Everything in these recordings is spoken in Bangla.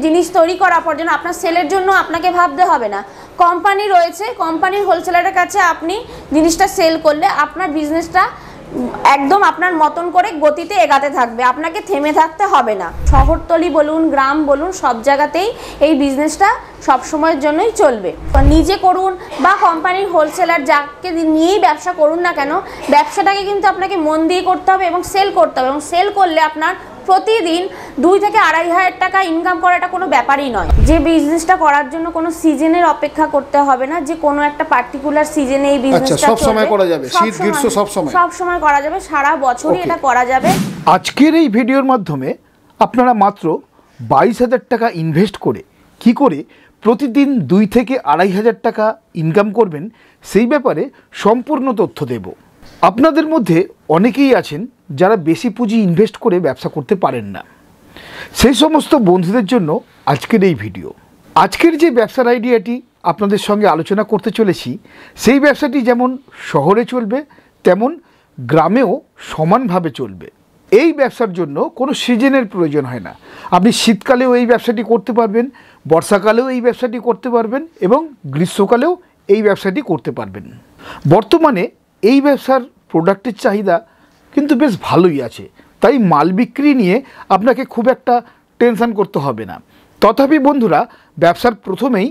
জিনিস তৈরি করার পর যেন আপনার সেলের জন্য আপনাকে ভাবতে হবে না। কোম্পানি রয়েছে, কোম্পানির হোলসেলারের কাছে আপনি জিনিসটা সেল করলে আপনার বিজনেসটা একদম আপনার মতন করে গতিতে এগাতে থাকবে, আপনাকে থেমে থাকতে হবে না। শহরতলি বলুন, গ্রাম বলুন, সব জায়গাতেই এই বিজনেসটা সব সময়ের জন্যই চলবে। নিজে করুন বা কোম্পানির হোলসেলার যাকে নিয়েই ব্যবসা করুন না কেন, ব্যবসাটাকে কিন্তু আপনাকে মন দিয়ে করতে হবে এবং সেল করতে হবে। এবং সেল করলে আপনার প্রতিদিন 2 থেকে 2,500 টাকা ইনকাম করাটা কোনো ব্যাপারই নয়। যে বিজনেসটা করার জন্য কোনো সিজনের অপেক্ষা করতে হবে না, যে কোনো একটা পার্টিকুলার সিজনে এই বিজনেসটা সব সময় করা যাবে, শীত গ্রীষ্ম সব সময় করা যাবে, সারা বছরই এটা করা যাবে। আজকের এই ভিডিওর মাধ্যমে আপনারা মাত্র 22,000 টাকা ইনভেস্ট করে কি করে প্রতিদিন 2 থেকে 2,500 টাকা ইনকাম করবেন সেই ব্যাপারে সম্পূর্ণ তথ্য দেব। আপনাদের মধ্যে অনেকেই আছেন যারা বেশি পুঁজি ইনভেস্ট করে ব্যবসা করতে পারেন না, সেই সমস্ত বন্ধুদের জন্য আজকের এই ভিডিও। আজকের যে ব্যবসার আইডিয়াটি আপনাদের সঙ্গে আলোচনা করতে চলেছি, সেই ব্যবসাটি যেমন শহরে চলবে তেমন গ্রামেও সমানভাবে চলবে। এই ব্যবসার জন্য কোনো সিজনের প্রয়োজন হয় না। আপনি শীতকালেও এই ব্যবসাটি করতে পারবেন, বর্ষাকালেও এই ব্যবসাটি করতে পারবেন এবং গ্রীষ্মকালেও এই ব্যবসাটি করতে পারবেন। বর্তমানে এই ব্যবসার প্রোডাক্টের চাহিদা কিন্তু বেশ ভালোই আছে, তাই মাল বিক্রি নিয়ে আপনাকে খুব একটা টেনশন করতে হবে না। তথাপি বন্ধুরা, ব্যবসার প্রথমেই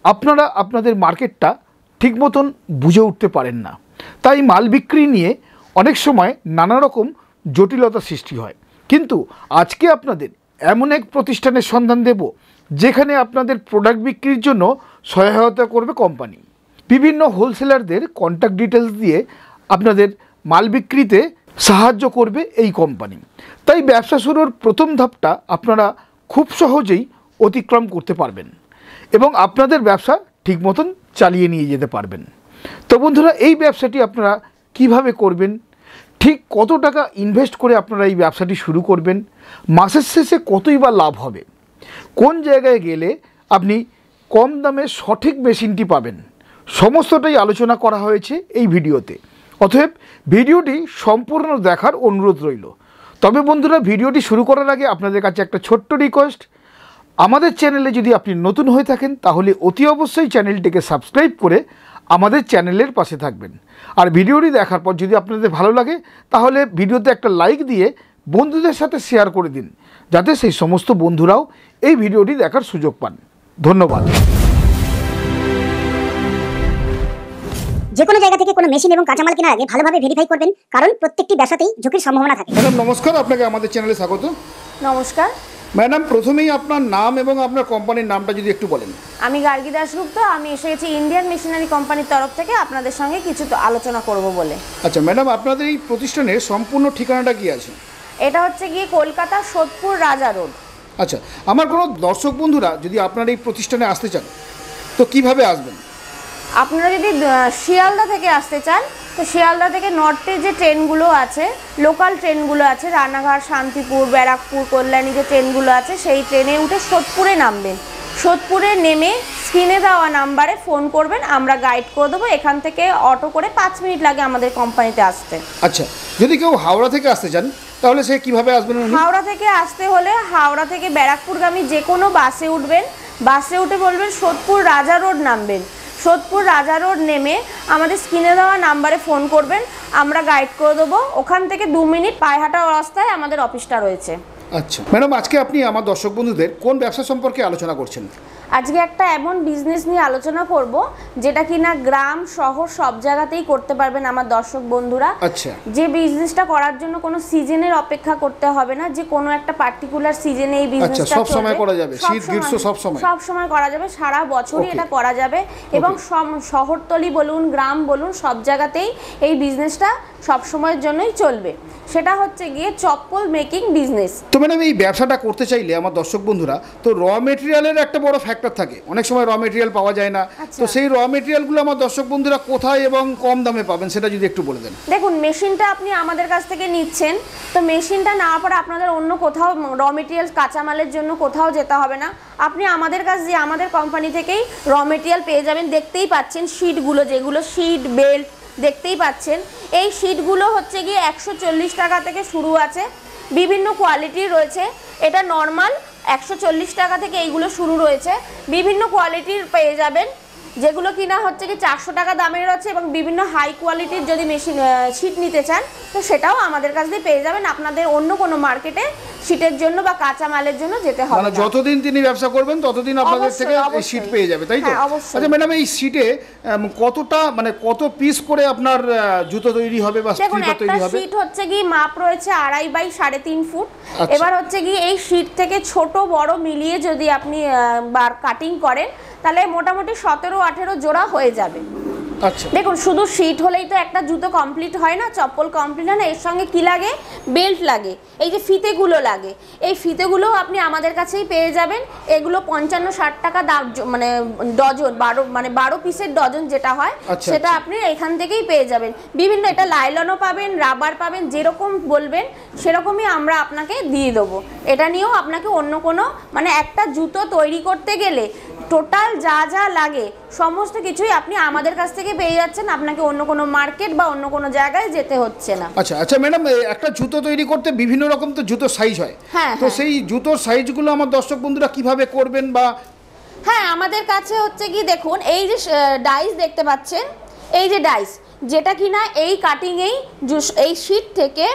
আপনারা আপনাদের মার্কেটটা ঠিক মতন বুঝে উঠতে পারেন না, তাই মাল বিক্রি নিয়ে অনেক সময় নানা রকম জটিলতা সৃষ্টি হয়। কিন্তু আজকে আপনাদের এমন এক প্রতিষ্ঠানের সন্ধান দেব যেখানে আপনাদের প্রোডাক্ট বিক্রির জন্য সহায়তা করবে কোম্পানি। বিভিন্ন হোলসেলারদের কন্ট্যাক্ট ডিটেলস দিয়ে আপনাদের মাল বিক্রিতে সাহায্য করবে এই কোম্পানি। তাই ব্যবসা শুরুর প্রথম ধাপটা আপনারা খুব সহজেই অতিক্রম করতে পারবেন এবং আপনাদের ব্যবসা ঠিক মতন চালিয়ে নিয়ে যেতে পারবেন। তো বন্ধুরা, এই ব্যবসাটি আপনারা কিভাবে করবেন, ঠিক কত টাকা ইনভেস্ট করে আপনারা এই ব্যবসাটি শুরু করবেন, মাসের শেষে কতই বা লাভ হবে, কোন জায়গায় গেলে আপনি কম দামে সঠিক মেশিনটি পাবেন, সমস্তটাই আলোচনা করা হয়েছে এই ভিডিওতে। অতএব ভিডিওটি সম্পূর্ণ দেখার অনুরোধ রইল। তবে বন্ধুরা, ভিডিওটি শুরু করার আগে আপনাদের কাছে একটা ছোট্ট রিকোয়েস্ট, আমাদের চ্যানেলে যদি আপনি নতুন হয়ে থাকেন তাহলে অতি অবশ্যই চ্যানেলটিকে সাবস্ক্রাইব করে আমাদের চ্যানেলের পাশে থাকবেন। আর ভিডিওটি দেখার পর যদি আপনাদের ভালো লাগে তাহলে ভিডিওতে একটা লাইক দিয়ে বন্ধুদের সাথে শেয়ার করে দিন, যাতে সেই সমস্ত বন্ধুরাও এই ভিডিওটি দেখার সুযোগ পান। ধন্যবাদ। যে কোনো জায়গা থেকে কোনো মেশিন এবং কাঁচামাল কেনার আগে ভালোভাবে ভেরিফাই করবেন, কারণ প্রত্যেকটি ব্যবসাতেই ঝুঁকির সম্ভাবনা থাকে। ম্যাডাম নমস্কার, আপনাকে আমাদের চ্যানেলে স্বাগত। নমস্কার ম্যাডাম, প্রথমেই আপনার নাম এবং আপনার কোম্পানির নামটা যদি একটু বলেন। আমি গার্গী দাশগুপ্ত, আমি এসে গেছি ইন্ডিয়ান মেশিনারি কোম্পানির তরফ থেকে আপনাদের সঙ্গে কিছু আলোচনা করব বলে। আচ্ছা ম্যাডাম, আপনাদের এই প্রতিষ্ঠানের সম্পূর্ণ ঠিকানাটা কি আছে? এটা হচ্ছে গিয়ে কলকাতা সোদপুর রাজা রোড। আচ্ছা, আমার কোনো দর্শক বন্ধুরা যদি আপনার এই প্রতিষ্ঠানে আসতে চান তো কিভাবে আসবেন? আপনারা যদি শিয়ালদা থেকে আসতে চান তো শিয়ালদা থেকে নর্থে যে ট্রেনগুলো আছে, লোকাল ট্রেনগুলো আছে, রানাঘাট, শান্তিপুর, ব্যারাকপুর, কল্যাণী যে ট্রেনগুলো আছে, সেই ট্রেনে উঠে সোদপুরে নামবেন। সোদপুরে নেমে স্ক্রিনে দেওয়া নাম্বারে ফোন করবেন, আমরা গাইড করে দেবো। এখান থেকে অটো করে 5 মিনিট লাগে আমাদের কোম্পানিতে আসতে। আচ্ছা, যদি কেউ হাওড়া থেকে আসতে চান তাহলে সে কিভাবে আসবেন? হাওড়া থেকে আসতে হলে হাওড়া থেকে ব্যারাকপুরগামী যে কোনো বাসে উঠবেন, বাসে উঠে বলবেন সোদপুর রাজা রোড নামবেন। সোদপুর রাজা রোড নেমে আমাদের স্ক্রিনে দেওয়া নাম্বারে ফোন করবেন, আমরা গাইড করে দেবো। ওখান থেকে 2 মিনিট পায়ে হাঁটা রাস্তায় আমাদের অফিসটা রয়েছে। আচ্ছা ম্যাডাম, আজকে আপনি আমার দর্শক বন্ধুদের কোন ব্যবসা সম্পর্কে আলোচনা করছেন? আজকে একটা এমন বিজনেস নিয়ে আলোচনা করব যেটা কিনা গ্রাম শহর সব জায়গাতেই করতে পারবেন আমার দর্শক বন্ধুরা। আচ্ছা, যে বিজনেসটা করার জন্য কোনো সিজনের অপেক্ষা করতে হবে না, যে কোনো একটা পার্টিকুলার সিজনে এই বিজনেসটা সব সময় করা যাবে, শীত গ্রীষ্ম সব সময় করা যাবে, সারা বছরই এটা করা যাবে। এবং শহরতলি বলুন, গ্রাম বলুন, সব জায়গাতেই এই বিজনেসটা সব সময়ের জন্যই চলবে। সেটা হচ্ছে গিয়ে চপ্পল মেকিং বিজনেস। তো ম্যাডাম, এই ব্যবসাটা করতে চাইলে আমার দর্শক বন্ধুরা, তো র মেটেরিয়ালের একটা বড় ফ্যাক্টর থাকে, অনেক সময় র মেটেরিয়াল পাওয়া যায় না। তো সেই র মেটেরিয়ালগুলো আমার দর্শক বন্ধুরা কোথায় এবং কম দামে পাবেন সেটা যদি একটু বলে দেন। দেখুন, মেশিনটা আপনি আমাদের কাছ থেকে নিচ্ছেন, তো মেশিনটা নেওয়ার পরে আপনাদের অন্য কোথাও র মেটেরিয়াল কাঁচামালের জন্য কোথাও যেতে হবে না। আপনি আমাদের কাছ দিয়ে আমাদের কোম্পানি থেকেই র মেটেরিয়াল পেয়ে যাবেন। দেখতেই পাচ্ছেন শিটগুলো, যেগুলো শিট বেল্ট দেখতেই পাচ্ছেন, এই শিটগুলো হচ্ছে গিয়ে 140 টাকা থেকে শুরু আছে। বিভিন্ন কোয়ালিটির রয়েছে, এটা নর্মাল 140 টাকা থেকে এইগুলো শুরু রয়েছে, বিভিন্ন কোয়ালিটির পেয়ে যাবেন, যেগুলো কিনা হচ্ছে কি 400 টাকা দামের আছে, এবং বিভিন্ন হাই কোয়ালিটির যদি মেশিন শীট নিতে চান তো সেটাও আমাদের কাছ দিয়ে পেয়ে যাবেন। আপনাদের অন্য কোনো মার্কেটে শীটের জন্য বা কাঁচা মালের জন্য যেতে হবে মানে না। যতদিন তিনি ব্যবসা করবেন ততদিন আপনাদের থেকে এই শীট পেয়ে যাবে, তাই তো? হ্যাঁ, অবশ্যই। আচ্ছা ম্যাডাম, এই শীটে কতটা মানে কত পিস করে আপনার জুতো তৈরি হবে বা দেখুন, স্লিপার একটা তৈরি হবে? শীট হচ্ছে কি মাপ রয়েছে 2.5 বাই 3.5 ফুট। আচ্ছা। এবার হচ্ছে কি এই শীট থেকে ছোট বড় মিলিয়ে যদি আপনি বার কাটিং করেন তাহলে মোটামুটি 17-18 জোড়া হয়ে যাবে। আচ্ছা, দেখুন, শুধু শীট হলেই তো একটা জুতো কমপ্লিট হয় না, চপ্পল কমপ্লিট হয় না, এর সঙ্গে কি লাগে, বেল্ট লাগে, এই যে ফিতেগুলো লাগে, এই ফিতেগুলোও আপনি আমাদের কাছেই পেয়ে যাবেন। এগুলো 55-60 টাকা দাম, মানে ডজন, 12 পিসের ডজন যেটা হয় আচ্ছা, সেটা আপনি এখান থেকেই পেয়ে যাবেন। বিভিন্ন, এটা লাইলনও পাবেন, রাবার পাবেন, যেরকম বলবেন সেরকমই আমরা আপনাকে দিয়ে দেবো। এটা নিয়েও আপনাকে অন্য কোনো, মানে একটা জুতো তৈরি করতে গেলে টোটাল যা যা লাগে সমস্ত কিছুই আপনি আমাদের কাছ থেকে পেয়ে যাচ্ছেন, আপনাকে অন্য কোনো মার্কেট বা অন্য কোনো জায়গায় যেতে হচ্ছে না। আচ্ছা আচ্ছা ম্যাডাম, একটা জুতো তৈরি করতে বিভিন্ন রকম তো জুতোর সাইজ হয়, হ্যাঁ, তো হ্যাঁ। সেই জুতোর সাইজগুলো আমার দর্শক বন্ধুরা কিভাবে করবেন বা? হ্যাঁ, আমাদের কাছে হচ্ছে কি, দেখুন এই যে ডাইস দেখতে পাচ্ছেন, এই যে ডাইস, যেটা কিনা এই কাটিংয়েই এই শীট থেকে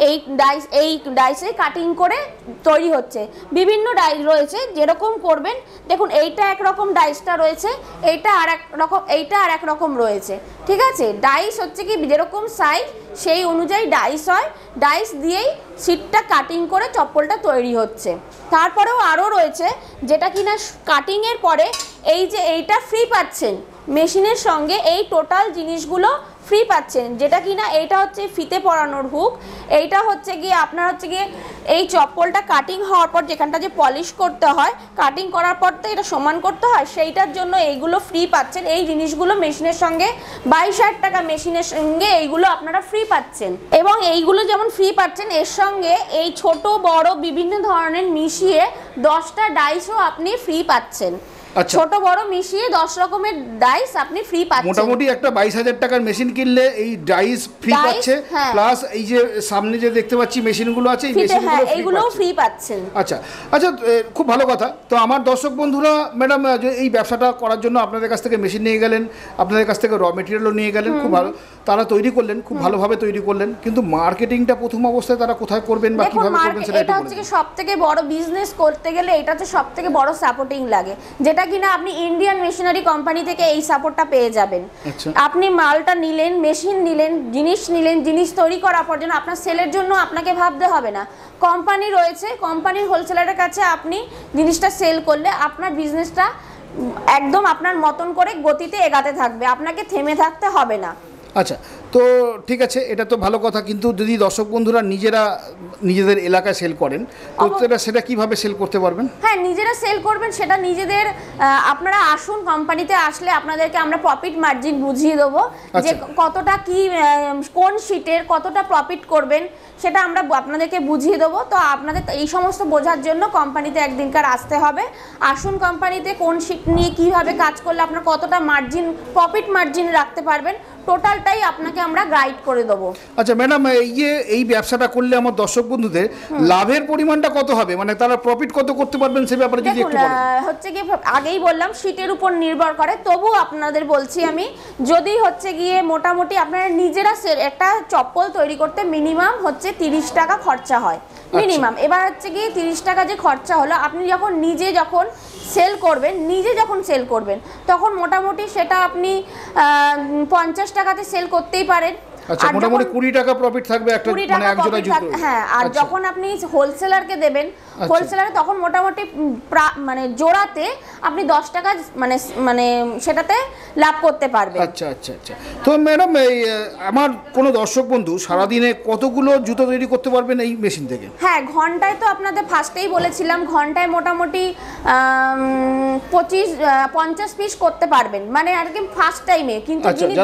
এই ডাইসে কাটিং করে তৈরি হচ্ছে। বিভিন্ন ডাইস রয়েছে, যেরকম করবেন। দেখুন, এইটা একরকম ডাইসটা রয়েছে, এইটা আর এক রকম, এইটা আর এক রকম রয়েছে, ঠিক আছে? ডাইস হচ্ছে কি যেরকম সাইজ সেই অনুযায়ী ডাইস হয়, ডাইস দিয়েই শীটটা কাটিং করে চপ্পলটা তৈরি হচ্ছে। তারপরেও আরও রয়েছে যেটা কিনা কাটিংয়ের পরে এই যে এইটা ফ্রি পাচ্ছেন মেশিনের সঙ্গে, এই টোটাল জিনিসগুলো ফ্রি পাচ্ছেন, যেটা কিনা এইটা হচ্ছে ফিতে পরানোর হুক, এইটা হচ্ছে গিয়ে আপনার হচ্ছে গিয়ে এই চপ্পলটা কাটিং হওয়ার পর যেখানটা যে পলিশ করতে হয়, কাটিং করার পর তো এটা সমান করতে হয়, সেইটার জন্য এইগুলো ফ্রি পাচ্ছেন। এই জিনিসগুলো মেশিনের সঙ্গে 22,000 টাকা মেশিনের সঙ্গে এইগুলো আপনারা ফ্রি পাচ্ছেন। এবং এইগুলো যেমন ফ্রি পাচ্ছেন, এর সঙ্গে এই ছোট বড় বিভিন্ন ধরনের মিশিয়ে 10টা ডাইসও আপনি ফ্রি পাচ্ছেন। আচ্ছা। ছোট বড় মিশিয়ে 10 রকমের ডাইস আপনি ফ্রি পাচ্ছেন। মোটামুটি একটা 22,000 টাকার মেশিন কিনলে এই ডাইস ফ্রি ডাইস, পাচ্ছে, হ্যাঁ। প্লাস এই যে সামনে যে দেখতে পাচ্ছি মেশিনগুলো আছে, এই ফিতে, হ্যাঁ, মেশিনগুলো এইগুলোও ফ্রি ফ্রি পাচ্ছেন। আচ্ছা আচ্ছা, খুব ভালো কথা। তো আমার দর্শক বন্ধুরা, ম্যাডাম এই ব্যবসাটা করার জন্য আপনাদের কাছ থেকে মেশিন নিয়ে গেলেন, আপনাদের কাছ থেকে র মেটেরিয়ালও নিয়ে গেলেন, খুব ভালো, তারা তৈরি করলেন, খুব ভালোভাবে তৈরি করলেন, কিন্তু মার্কেটিংটা প্রথম অবস্থায় তারা কোথায় করবেন বা দেখুন, কিভাবে করবেন সেটা একটু এটা বলুন। হচ্ছে কি সবথেকে বড় বিজনেস করতে গেলে এটা হচ্ছে সবথেকে বড় সাপোর্টিং লাগে, যেটা কিনা আপনি ইন্ডিয়ান মেশিনারি কোম্পানি থেকে এই সাপোর্টটা পেয়ে যাবেন। আচ্ছা। আপনি মালটা নিলেন, মেশিন নিলেন, জিনিস তৈরি করার পর যেন আপনার সেলের জন্য আপনাকে ভাবতে হবে না। কোম্পানি রয়েছে, কোম্পানির হোলসেলারের কাছে আপনি জিনিসটা সেল করলে আপনার বিজনেসটা একদম আপনার মতন করে গতিতে এগাতে থাকবে, আপনাকে থেমে থাকতে হবে না। আচ্ছা, তো ঠিক আছে, এটা তো ভালো কথা, কিন্তু যদি দর্শক বন্ধুরা নিজেদের এলাকায় সেল করেন তো সেটা কিভাবে সেল করতে পারবেন? হ্যাঁ, নিজেরা সেল করবেন, সেটা নিজেদের, আপনারা আসুন, কোম্পানিতে আসলে আপনাদেরকে আমরা প্রফিট মার্জিন বুঝিয়ে দেবো, যে কতটা কি কোন শীটের কতটা প্রফিট করবেন সেটা আমরা আপনাদেরকে বুঝিয়ে দেবো। তো আপনাদের এই সমস্ত বোঝার জন্য কোম্পানিতে একদিনকার আসতে হবে। আসুন কোম্পানিতে, কোন শীট নিয়ে কীভাবে কাজ করলে আপনার কতটা মার্জিন, প্রফিট মার্জিন রাখতে পারবেন, টোটালটাই আপনাকে আমরা গাইড করে দেবো। আচ্ছা ম্যাডাম, এই ব্যবসাটা করলে আমার দর্শক বন্ধুদের লাভের পরিমাণটা কত হবে, মানে তারা প্রফিট কত করতে পারবেন সে ব্যাপারে যদি একটু বলেন। হচ্ছে কি, আগেই বললাম শীটের উপর নির্ভর করে, তবু আপনাদের বলছি আমি, যদি হচ্ছে গিয়ে মোটামুটি আপনারা নিজেরা একটা চপ্পল তৈরি করতে মিনিমাম হচ্ছে 30 টাকা খরচা হয় মিনিমাম। এবার হচ্ছে গিয়ে 30 টাকা যে খরচা হলো, আপনি যখন যখন সেল করবেন তখন মোটামুটি সেটা আপনি 50 টাকাতে সেল করতেই পারেন। আচ্ছা, মোটামুটি 20 টাকা প্রফিট থাকবে একটা, মানে এক জোড়া জুতো। হ্যাঁ, আর যখন আপনি হোলসেলারকে দেবেন, হোলসেলারে তখন মোটামুটি মানে জোড়াতে আপনি 10 টাকা মানে সেটাতে লাভ করতে পারবেন। আচ্ছা আচ্ছা আচ্ছা। তো ম্যাডাম, আমার কোনো দর্শক বন্ধু সারাদিনে কতগুলো জুতো তৈরি করতে পারবেন এই মেশিন থেকে? হ্যাঁ, ঘন্টায় তো আপনাদের ফার্স্টেই বলেছিলাম, ঘন্টায় মোটামুটি 50 পিস করতে পারবেন, মানে আর কি ফার্স্ট টাইমে। কিন্তু যিনি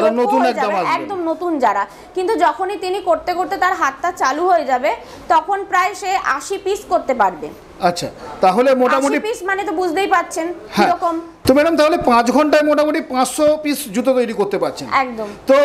একদম নতুন যারা, কিন্তু যখনই তিনি করতে করতে তার হাতটা চালু হয়ে যাবে তখন প্রায় সে 80 পিস করতে পারবে। আচ্ছা, তাহলে মোটামুটি 80 পিস মানে তো বুঝতেই পাচ্ছেন কিরকম। তো ম্যাডাম, তাহলে 5 ঘন্টায় মোটামুটি 500 পিস জুতো তৈরি করতে পারছেন একদম। তো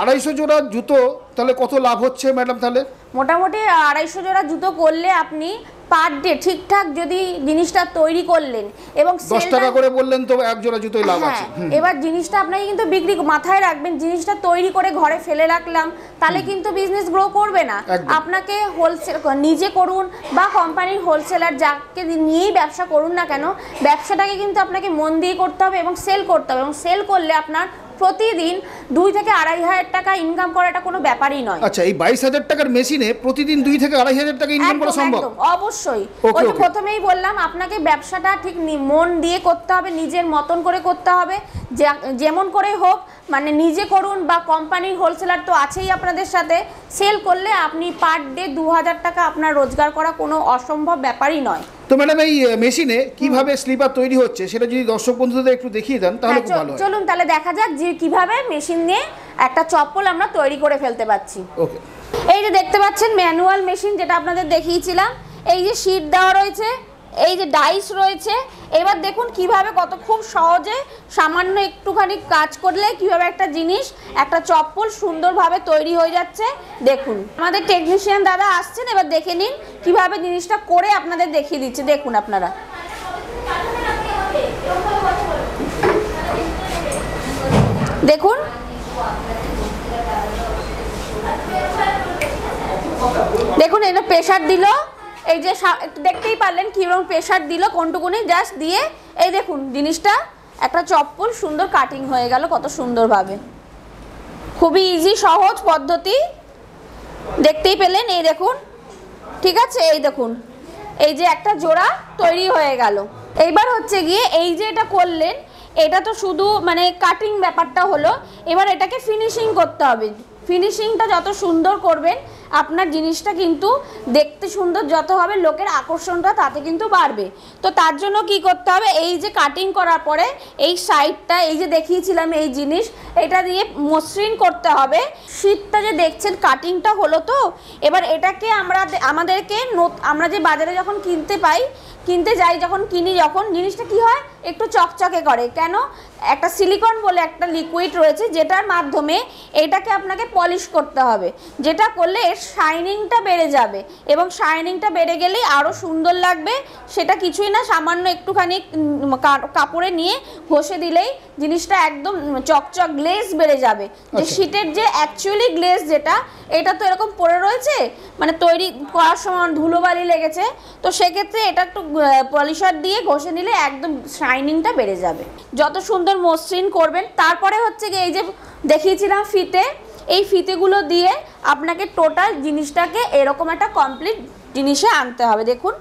250 জোড়া জুতো, তাহলে কত লাভ হচ্ছে ম্যাডাম? তাহলে মোটামুটি 250 জোড়া জুতো করলে আপনি পার ডে ঠিকঠাক যদি জিনিসটা তৈরি করলেন এবং 10 টাকা করে বললেন তো এক জোড়া জুতোই লাভ আছে। এবার জিনিসটা আপনাকে কিন্তু বিক্রি মাথায় রাখবেন, জিনিসটা তৈরি করে ঘরে ফেলে রাখলাম তাহলে কিন্তু বিজনেস গ্রো করবে না। আপনাকে হোলসেল নিজে করুন বা কোম্পানির হোলসেলার যাকে নিয়েই ব্যবসা করুন না কেন, ব্যবসাটাকে কিন্তু আপনাকে মন দিয়ে করতে হবে এবং সেল করতে হবে, এবং সেল করলে আপনার প্রতিদিন 2 থেকে 2,500 টাকা ইনকাম করাটা কোনো ব্যাপারই নয়। আচ্ছা, এই 22,000 টাকার মেশিনে প্রতিদিন 2 থেকে 2,500 টাকা ইনকাম করা সম্ভব? অবশ্যই। ওই যে প্রথমেই বললাম আপনাকে ব্যবসাটা ঠিক মন দিয়ে করতে হবে, নিজের মতন করে করতে হবে, যেমন করে হোক, মানে নিজে করুন বা কোম্পানির হোলসেলার তো আছেই আপনাদের সাথে, সেল করলে আপনি পার ডে 2,000 টাকা আপনার রোজগার করা কোনো অসম্ভব ব্যাপারই নয়। তো ম্যাডাম এই মেশিনে কিভাবে স্লিপার তৈরি হচ্ছে সেটা যদি দর্শক বন্ধুদের একটু দেখিয়ে দেন তাহলে খুব ভালো হয়। চলুন তাহলে দেখা যাক যে কিভাবে মেশিন দিয়ে একটা চপ্পল আমরা তৈরি করে ফেলতে পারছি। ওকে, এই যে দেখতে পাচ্ছেন ম্যানুয়াল মেশিন, যেটা আপনাদের দেখিয়েছিলাম, এই যে শীট দেওয়া রয়েছে, এই যে ডাইস রয়েছে। এবার দেখুন কিভাবে কত খুব সহজে সামান্য একটুখানি কাজ করলে কিভাবে একটা জিনিস, একটা চপ্পল সুন্দরভাবে তৈরি হয়ে যাচ্ছে। দেখুন আমাদের টেকনিশিয়ান দাদা আসছেন, এবার দেখে নিন কিভাবে জিনিসটা করে আপনাদের দেখিয়ে দিচ্ছে। দেখুন আপনারা দেখুন, দেখুন এটা প্রেসার দিল, এই যে দেখতেই পারলেন কিরকম প্রেসার দিল, কোনটুকুনি জাস্ট দিয়ে এই দেখুন জিনিসটা একটা চপ্পল সুন্দর কাটিং হয়ে গেল কত সুন্দরভাবে। খুবই ইজি সহজ পদ্ধতি, দেখতেই পেলেন। এই দেখুন, ঠিক আছে, এই দেখুন এই যে একটা জোড়া তৈরি হয়ে গেল। এইবার হচ্ছে গিয়ে এই যে এটা করলেন, এটা তো শুধু মানে কাটিং ব্যাপারটা হলো, এবার এটাকে ফিনিশিং করতে হবে। ফিনিশিংটা যত সুন্দর করবেন আপনার জিনিসটা কিন্তু দেখতে সুন্দর যত হবে, লোকের আকর্ষণটা তাতে কিন্তু বাড়বে। তো তার জন্য কি করতে হবে, এই যে কাটিং করার পরে এই সাইডটা এই যে দেখিয়েছিলাম এই জিনিস, এটা দিয়ে মসৃণ করতে হবে। শীটটা যে দেখছেন কাটিংটা হলো, তো এবার এটাকে আমরা যে বাজারে যখন কিনতে যাই, যখন কিনি, যখন জিনিসটা কি হয় একটু চকচকে করে, কেন? একটা সিলিকন বলে একটা লিকুইড রয়েছে যেটার মাধ্যমে এটাকে আপনাকে পলিশ করতে হবে, যেটা করলে এর শাইনিংটা বেড়ে যাবে, এবং শাইনিংটা বেড়ে গেলেই আরও সুন্দর লাগবে। সেটা কিছুই না, সামান্য একটুখানি কাপড়ে নিয়ে ঘষে দিলেই জিনিসটা একদম চকচক গ্লেজ বেড়ে যাবে। যে শীটের যে অ্যাকচুয়ালি গ্লেজ যেটা, এটা তো এরকম পড়ে রয়েছে, মানে তৈরি করার সময় ধুলোবালি লেগেছে, তো সেক্ষেত্রে এটা একটু পলিশার দিয়ে ঘষে নিলে একদম শাইনিংটা বেড়ে যাবে, যত সুন্দর মসৃণ করবেন। তারপরে হচ্ছে গিয়ে এই যে দেখিয়েছিলাম ফিতে, এই ফিতেগুলো দিয়ে আপনাকে টোটাল জিনিসটাকে এরকম একটা কমপ্লিট জিনিসে আনতে হবে। দেখুন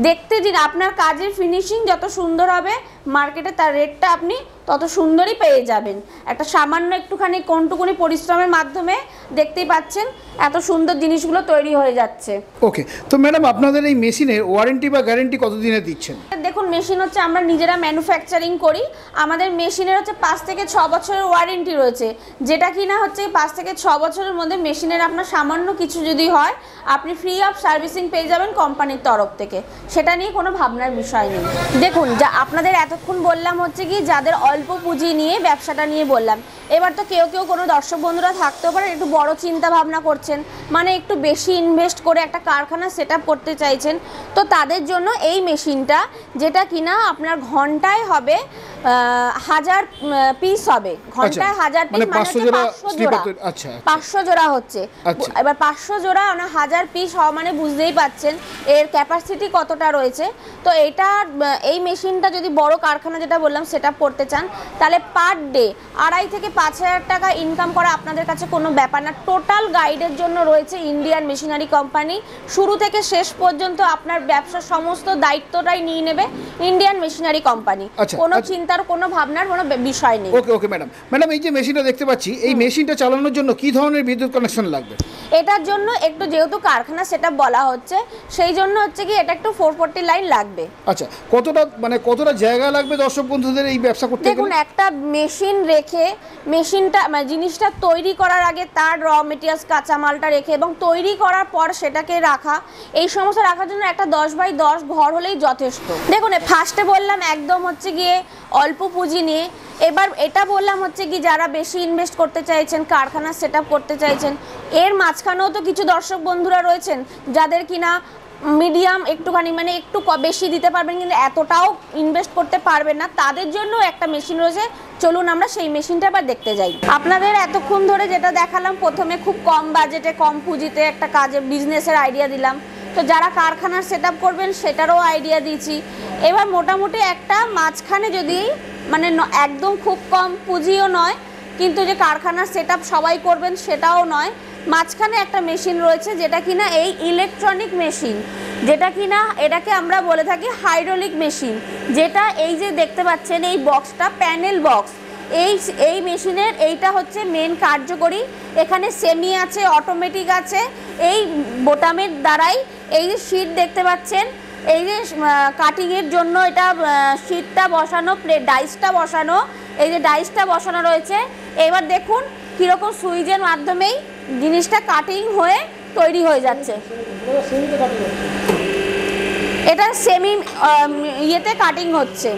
দেখতে দিন, আপনার কাজের ফিনিশিং যত সুন্দর হবে মার্কেটে তার রেটটা আপনি তত সুন্দরই পেয়ে যাবেন। একটা সামান্য একটুখানি কোনটুকুনি পরিশ্রমের মাধ্যমে দেখতেই পাচ্ছেন এত সুন্দর জিনিসগুলো তৈরি হয়ে যাচ্ছে। ওকে, তো ম্যাডাম আপনাদের এই মেশিনের ওয়ারেন্টি বা গ্যারেন্টি কতদিনের দিচ্ছেন? দেখুন মেশিন হচ্ছে আমরা নিজেরা ম্যানুফ্যাকচারিং করি, আমাদের মেশিনের হচ্ছে 5 থেকে 6 বছরের ওয়ারেন্টি রয়েছে, যেটা কিনা হচ্ছে 5 থেকে 6 বছরের মধ্যে মেশিনের আপনার সামান্য কিছু যদি হয় আপনি ফ্রি অফ সার্ভিসিং পেয়ে যাবেন কোম্পানির তরফ থেকে, সেটা নিয়ে কোনো ভাবনার বিষয় নেই। দেখুন যা আপনাদের এতক্ষণ বললাম হচ্ছে কি যাদের অল্প পুঁজি নিয়ে ব্যবসাটা নিয়ে বললাম, এবার তো কেউ কোনো দর্শক বন্ধুরা থাকতেও পারে একটু বড় চিন্তা ভাবনা করছেন, মানে একটু বেশি ইনভেস্ট করে একটা কারখানা সেট আপ করতে চাইছেন, তো তাদের জন্য এই মেশিনটা, যেটা কিনা আপনার ঘন্টায় হবে 1000 পিস হবে, ঘন্টায় 1000 পিস, মানে 500 জোড়া হচ্ছে। এবার 500 জোড়া মানে 1000 পিস হওয়া মানে বুঝতেই পাচ্ছেন এর ক্যাপাসিটি কতটা রয়েছে। তো এই মেশিনটা যদি বড় কারখানা যেটা বললাম সেট আপ করতে চান, তাহলে পার ডে 2,500 থেকে 5,000 টাকা ইনকাম করা আপনাদের কাছে কোনো ব্যাপার না। টোটাল গাইডের জন্য রয়েছে ইন্ডিয়ান মেশিনারি কোম্পানি, শুরু থেকে শেষ পর্যন্ত আপনার ব্যবসার সমস্ত দায়িত্বটাই নিয়ে নেবে ইন্ডিয়ান মেশিনারি কোম্পানি, কোনো চিন্তার কোনো ভাবনার কোনো বিষয় নেই। ওকে ম্যাডাম এই যে মেশিনটা দেখতে পাচ্ছি, এই মেশিনটা চালানোর জন্য কি ধরনের বিদ্যুৎ কানেকশন লাগবে? এটার জন্য একটু যেহেতু কারখানা সেটা বলা হচ্ছে, সেই জন্য হচ্ছে কি এটা একটু 440 লাইন লাগবে। আচ্ছা, কতটা জায়গা লাগবে দর্শক বন্ধুদের এই ব্যবসা করতে? দেখুন একটা মেশিন রেখে মেশিনটা মানে জিনিসটা তৈরি করার আগে তার র মেটেরিয়ালস কাঁচামালটা রেখে এবং তৈরি করার পর সেটাকে রাখা, এই সমস্ত রাখার জন্য একটা 10x10 ঘর হলেই যথেষ্ট। দেখুন ফার্স্টে বললাম একদম হচ্ছে গিয়ে অল্প পুঁজি নিয়ে, এবার এটা বললাম হচ্ছে কি যারা বেশি ইনভেস্ট করতে চাইছেন, কারখানা সেট আপ করতে চাইছেন, এর মাঝখানেও তো কিছু দর্শক বন্ধুরা রয়েছেন যাদের কিনা মিডিয়াম একটুখানি মানে একটু বেশি দিতে পারবেন, কিন্তু এতটাও ইনভেস্ট করতে পারবেন না, তাদের জন্য একটা মেশিন রয়েছে। চলুন আমরা সেই মেশিনটা আবার দেখতে যাই। আপনাদের এতক্ষণ ধরে যেটা দেখালাম, প্রথমে খুব কম বাজেটে কম পুঁজিতে একটা কাজের বিজনেসের আইডিয়া দিলাম, তো যারা কারখানার সেট আপ করবেন সেটারও আইডিয়া দিয়েছি। এবার মোটামুটি একটা মাঝখানে যদি মানে একদম খুব কম পুঁজিও নয়, কিন্তু যে কারখানার সেট আপ সবাই করবেন সেটাও নয়, মাঝখানে একটা মেশিন রয়েছে যেটা কিনা এই ইলেকট্রনিক মেশিন, যেটা কিনা এটাকে আমরা বলে থাকি হাইড্রোলিক মেশিন। যেটা এই যে দেখতে পাচ্ছেন এই বক্সটা প্যানেল বক্স, এই মেশিনের এইটা হচ্ছে মেন কার্যকরী। এখানে সেমি আছে, অটোমেটিক আছে। এই বোতামের দ্বারাই এই যে শীট দেখতে পাচ্ছেন, এই যে কাটিংয়ের জন্য এটা শীটটা বসানো, প্লেট ডাইসটা বসানো, এই যে ডাইসটা বসানো রয়েছে। এবার দেখুন কীরকম সুইচের মাধ্যমেই জিনিসটা কাটিং হয়ে তৈরি হয়ে যাচ্ছে। এটা সেমি ইয়েতে কাটিং হচ্ছে।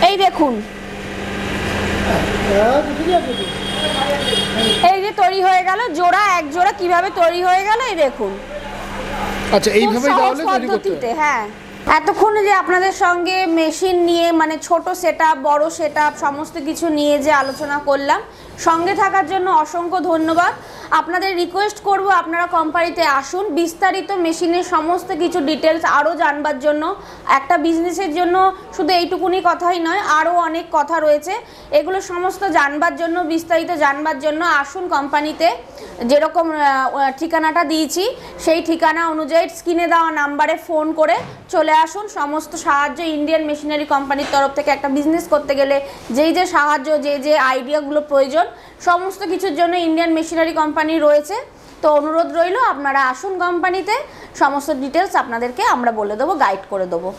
এই দেখুন এই যে তৈরি হয়ে গেল জোড়া, এক জোড়া কিভাবে তৈরি হয়ে গেল এই দেখুন। আচ্ছা, এইভাবেই তাহলে তৈরি করতে হবে। হ্যাঁ, এতক্ষণে যে আপনাদের সঙ্গে মেশিন নিয়ে মানে ছোট সেটআপ বড় সেটআপ সমস্ত কিছু নিয়ে যে আলোচনা করলাম, সঙ্গে থাকার জন্য অসংখ্য ধন্যবাদ। আপনাদের রিকোয়েস্ট করব আপনারা কোম্পানিতে আসুন, বিস্তারিত মেশিনের সমস্ত কিছু ডিটেলস আরও জানবার জন্য। একটা বিজনেসের জন্য শুধু এইটুকুনি কথাই নয়, আরও অনেক কথা রয়েছে, এগুলো সমস্ত জানবার জন্য, বিস্তারিত জানবার জন্য আসুন কোম্পানিতে। যেরকম ঠিকানাটা দিয়েছি সেই ঠিকানা অনুযায়ী স্ক্রিনে দেওয়া নাম্বারে ফোন করে চলে আসুন। সমস্ত সাহায্য ইন্ডিয়ান মেশিনারি কোম্পানির তরফ থেকে একটা বিজনেস করতে গেলে যেই যে সাহায্য, যে আইডিয়াগুলো প্রয়োজন, সমস্ত কিছুর জন্য ইন্ডিয়ান মেশিনারি কোম্পানি রয়েছে। তো অনুরোধ রইল আপনারা আসুন কোম্পানিতে, সমস্ত ডিটেলস আপনাদেরকে আমরা বলে দেবো, গাইড করে দেবো।